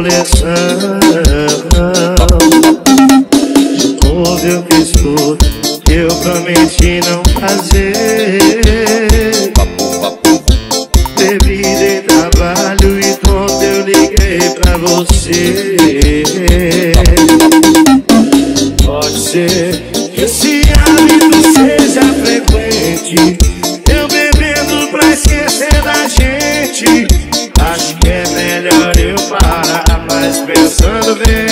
coleção. Ouve eu fiz tudo que eu prometi não fazer. Bebi, dei trabalho e pronto eu liguei pra você. Pode ser que esse hábito seja frequente, eu bebendo pra esquecer da gente. Acho que é melhor eu parar, mas pensando bem